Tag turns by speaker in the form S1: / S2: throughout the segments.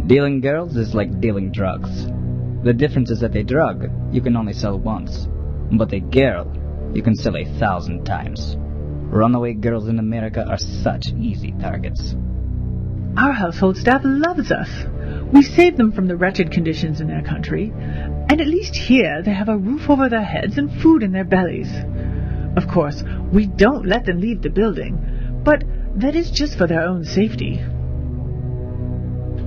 S1: Dealing girls is like dealing drugs. The difference is that a drug you can only sell once, but a girl you can sell 1,000 times. Runaway girls in America are such easy targets.
S2: Our household staff loves us. We saved them from the wretched conditions in their country, and at least here they have a roof over their heads and food in their bellies. Of course, we don't let them leave the building, but that is just for their own safety.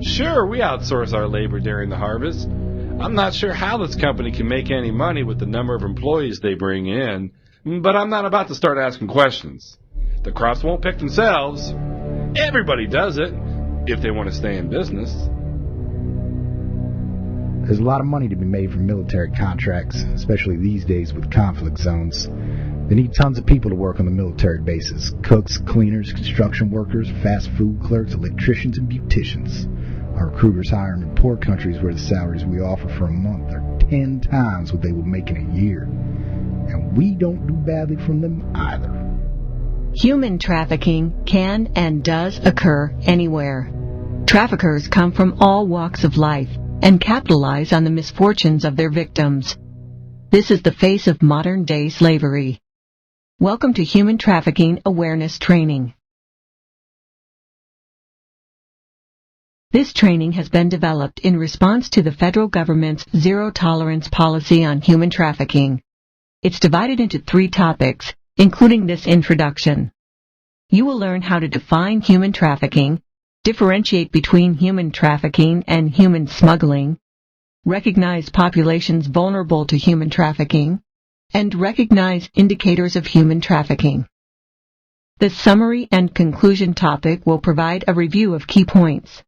S3: Sure, we outsource our labor during the harvest. I'm not sure how this company can make any money with the number of employees they bring in, but I'm not about to start asking questions. The crops won't pick themselves. Everybody does it, if they want to stay in business.
S4: There's a lot of money to be made from military contracts, especially these days with conflict zones. They need tons of people to work on the military bases. Cooks, cleaners, construction workers, fast food clerks, electricians, and beauticians. Our recruiters hire in poor countries where the salaries we offer for a month are 10 times what they would make in a year. And we don't do badly from them either.
S5: Human trafficking can and does occur anywhere. Traffickers come from all walks of life and capitalize on the misfortunes of their victims. This is the face of modern-day slavery. Welcome to Human Trafficking Awareness Training. This training has been developed in response to the federal government's zero-tolerance policy on human trafficking. It's divided into 3 topics, including this introduction. You will learn how to define human trafficking, differentiate between human trafficking and human smuggling, recognize populations vulnerable to human trafficking, and recognize indicators of human trafficking. The summary and conclusion topic will provide a review of key points.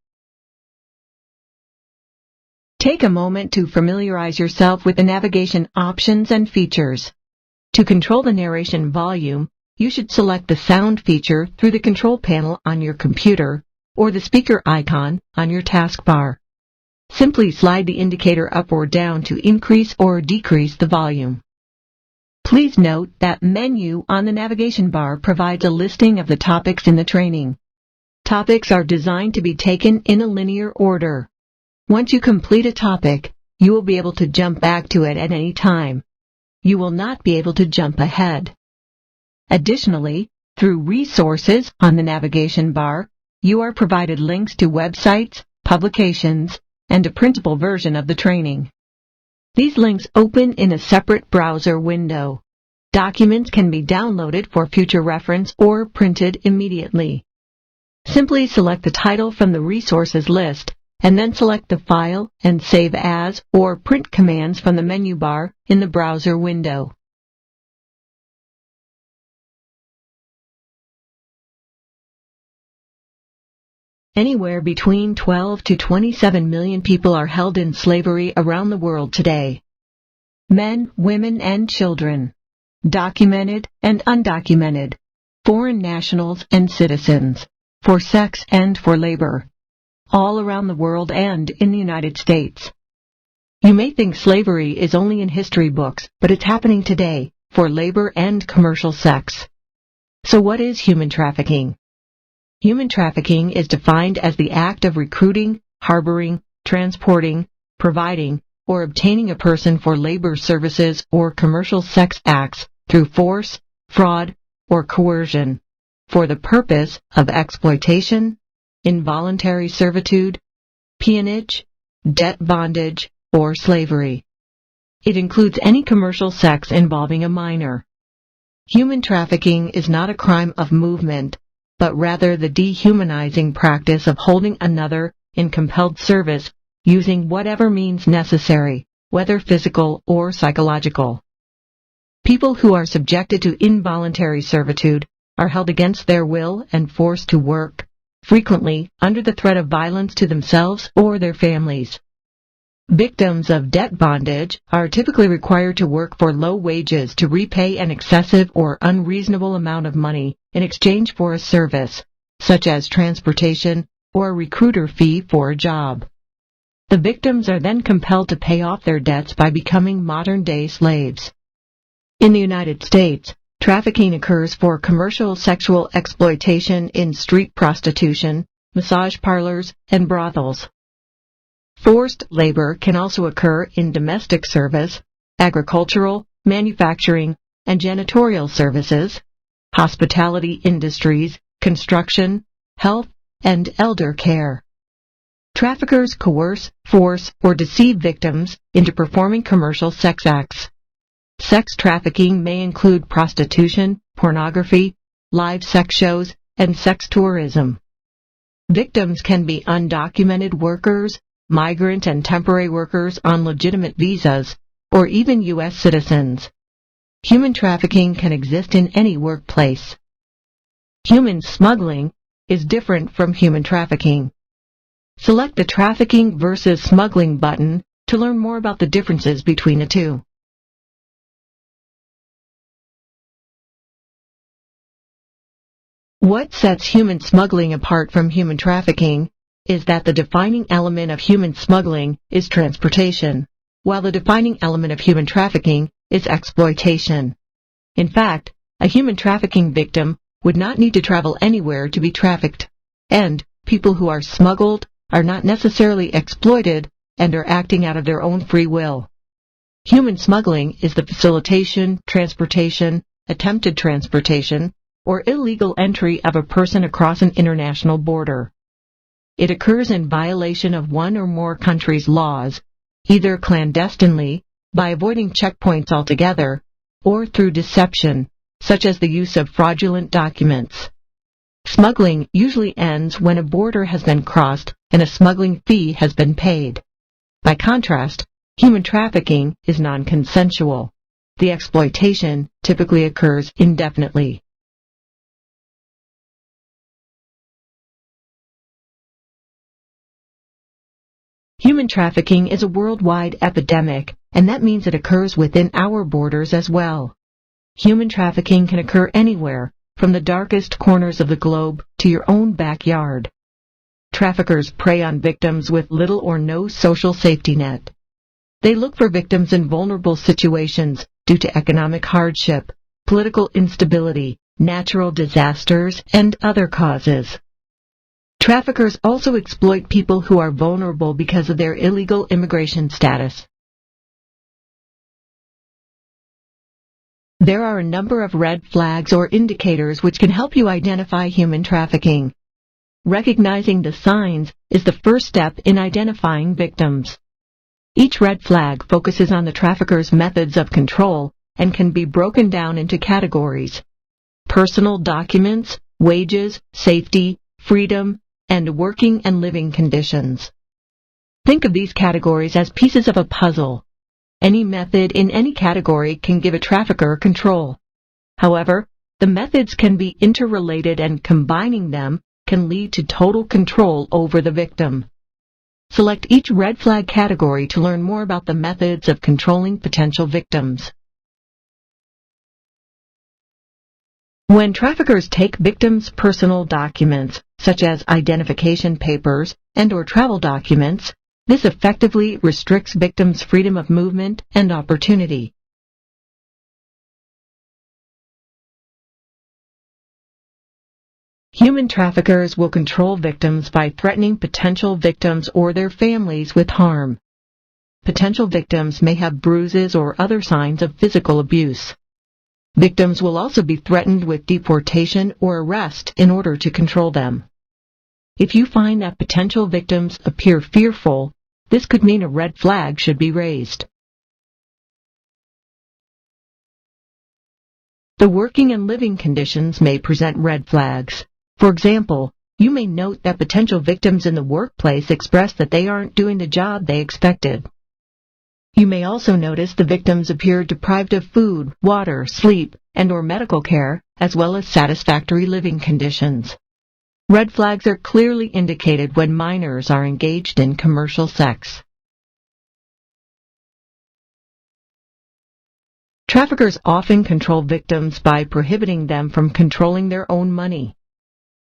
S5: Take a moment to familiarize yourself with the navigation options and features. To control the narration volume, you should select the sound feature through the control panel on your computer or the speaker icon on your taskbar. Simply slide the indicator up or down to increase or decrease the volume. Please note that menu on the navigation bar provides a listing of the topics in the training. Topics are designed to be taken in a linear order. Once you complete a topic, you will be able to jump back to it at any time. You will not be able to jump ahead. Additionally, through Resources on the navigation bar, you are provided links to websites, publications, and a printable version of the training. These links open in a separate browser window. Documents can be downloaded for future reference or printed immediately. Simply select the title from the resources list and then select the File and Save As or Print commands from the menu bar in the browser window. Anywhere between 12 to 27 million people are held in slavery around the world today. Men, women, and children. Documented and undocumented. Foreign nationals and citizens. For sex and for labor. All around the world and in the United States. You may think slavery is only in history books, but it's happening today for labor and commercial sex. So what is human trafficking? Human trafficking is defined as the act of recruiting, harboring, transporting, providing, or obtaining a person for labor services or commercial sex acts through force, fraud, or coercion, for the purpose of exploitation, involuntary servitude, peonage, debt bondage, or slavery. It includes any commercial sex involving a minor. Human trafficking is not a crime of movement, but rather the dehumanizing practice of holding another in compelled service using whatever means necessary, whether physical or psychological. People who are subjected to involuntary servitude are held against their will and forced to work, frequently under the threat of violence to themselves or their families. Victims of debt bondage are typically required to work for low wages to repay an excessive or unreasonable amount of money in exchange for a service, such as transportation or a recruiter fee for a job. The victims are then compelled to pay off their debts by becoming modern-day slaves. In the United States, trafficking occurs for commercial sexual exploitation in street prostitution, massage parlors, and brothels. Forced labor can also occur in domestic service, agricultural, manufacturing, and janitorial services, hospitality industries, construction, health, and elder care. Traffickers coerce, force, or deceive victims into performing commercial sex acts. Sex trafficking may include prostitution, pornography, live sex shows, and sex tourism. Victims can be undocumented workers, migrant and temporary workers on legitimate visas, or even U.S. citizens. Human trafficking can exist in any workplace. Human smuggling is different from human trafficking. Select the Trafficking versus Smuggling button to learn more about the differences between the two. What sets human smuggling apart from human trafficking is that the defining element of human smuggling is transportation, while the defining element of human trafficking is exploitation. In fact, a human trafficking victim would not need to travel anywhere to be trafficked, and people who are smuggled are not necessarily exploited and are acting out of their own free will. Human smuggling is the facilitation, transportation, attempted transportation, or illegal entry of a person across an international border. It occurs in violation of one or more countries' laws, either clandestinely, by avoiding checkpoints altogether, or through deception, such as the use of fraudulent documents. Smuggling usually ends when a border has been crossed and a smuggling fee has been paid. By contrast, human trafficking is non-consensual. The exploitation typically occurs indefinitely. Human trafficking is a worldwide epidemic, and that means it occurs within our borders as well. Human trafficking can occur anywhere, from the darkest corners of the globe to your own backyard. Traffickers prey on victims with little or no social safety net. They look for victims in vulnerable situations due to economic hardship, political instability, natural disasters, and other causes. Traffickers also exploit people who are vulnerable because of their illegal immigration status. There are a number of red flags or indicators which can help you identify human trafficking. Recognizing the signs is the first step in identifying victims. Each red flag focuses on the trafficker's methods of control and can be broken down into categories: personal documents, wages, safety, freedom, and working and living conditions. Think of these categories as pieces of a puzzle. Any method in any category can give a trafficker control. However, the methods can be interrelated, and combining them can lead to total control over the victim. Select each red flag category to learn more about the methods of controlling potential victims. When traffickers take victims' personal documents, such as identification papers and/or travel documents, this effectively restricts victims' freedom of movement and opportunity. Human traffickers will control victims by threatening potential victims or their families with harm. Potential victims may have bruises or other signs of physical abuse. Victims will also be threatened with deportation or arrest in order to control them. If you find that potential victims appear fearful, this could mean a red flag should be raised. The working and living conditions may present red flags. For example, you may note that potential victims in the workplace express that they aren't doing the job they expected. You may also notice the victims appear deprived of food, water, sleep, and/or medical care, as well as satisfactory living conditions. Red flags are clearly indicated when minors are engaged in commercial sex. Traffickers often control victims by prohibiting them from controlling their own money.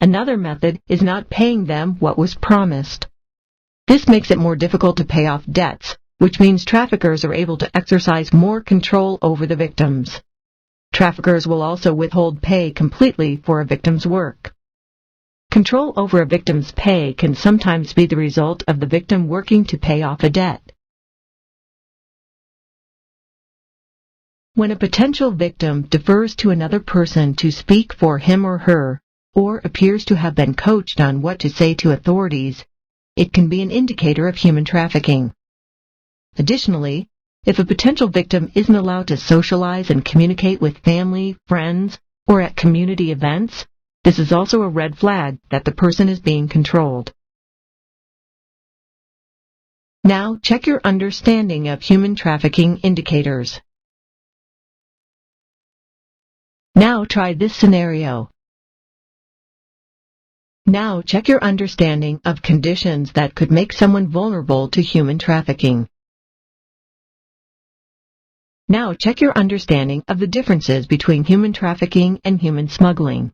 S5: Another method is not paying them what was promised. This makes it more difficult to pay off debts, which means traffickers are able to exercise more control over the victims. Traffickers will also withhold pay completely for a victim's work. Control over a victim's pay can sometimes be the result of the victim working to pay off a debt. When a potential victim defers to another person to speak for him or her, or appears to have been coached on what to say to authorities, it can be an indicator of human trafficking. Additionally, if a potential victim isn't allowed to socialize and communicate with family, friends, or at community events, this is also a red flag that the person is being controlled. Now check your understanding of human trafficking indicators. Now try this scenario. Now check your understanding of conditions that could make someone vulnerable to human trafficking. Now check your understanding of the differences between human trafficking and human smuggling.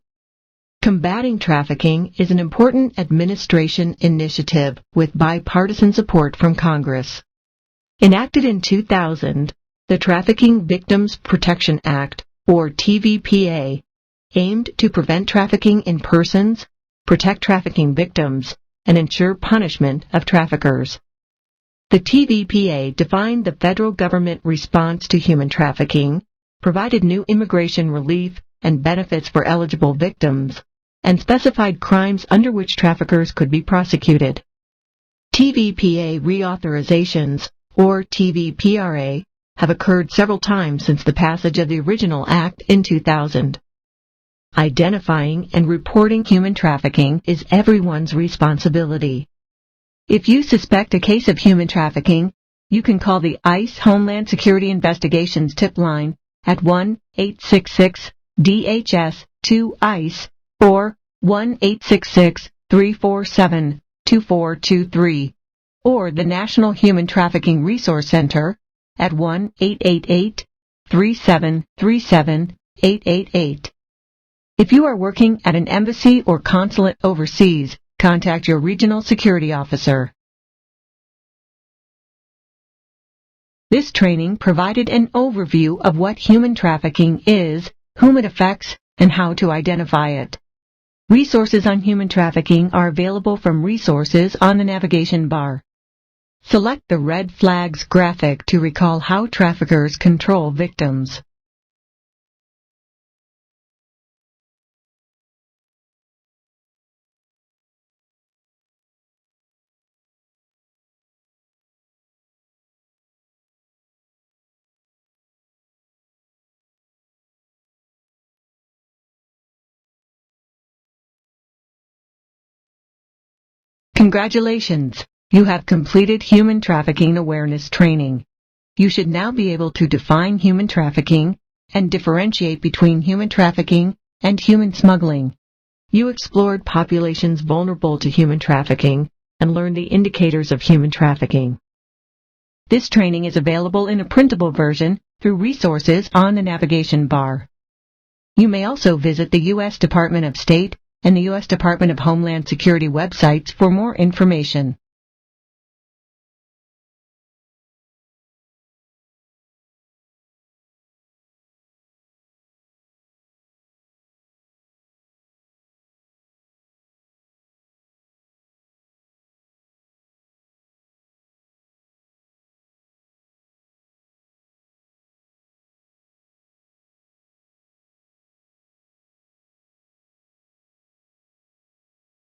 S5: Combating trafficking is an important administration initiative with bipartisan support from Congress. Enacted in 2000, the Trafficking Victims Protection Act, or TVPA, aimed to prevent trafficking in persons, protect trafficking victims, and ensure punishment of traffickers. The TVPA defined the federal government response to human trafficking, provided new immigration relief and benefits for eligible victims, and specified crimes under which traffickers could be prosecuted. TVPA reauthorizations, or TVPRA, have occurred several times since the passage of the original act in 2000. Identifying and reporting human trafficking is everyone's responsibility. If you suspect a case of human trafficking, you can call the ICE Homeland Security Investigations tip line at 1-866-DHS-2-ICE or 1-866-347-2423, or the National Human Trafficking Resource Center at 1-888-3737-888. If you are working at an embassy or consulate overseas, contact your regional security officer. This training provided an overview of what human trafficking is, whom it affects, and how to identify it. Resources on human trafficking are available from resources on the navigation bar. Select the red flags graphic to recall how traffickers control victims. Congratulations! You have completed human trafficking awareness training. You should now be able to define human trafficking and differentiate between human trafficking and human smuggling. You explored populations vulnerable to human trafficking and learned the indicators of human trafficking. This training is available in a printable version through resources on the navigation bar. You may also visit the U.S. Department of State and the U.S. Department of Homeland Security websites for more information.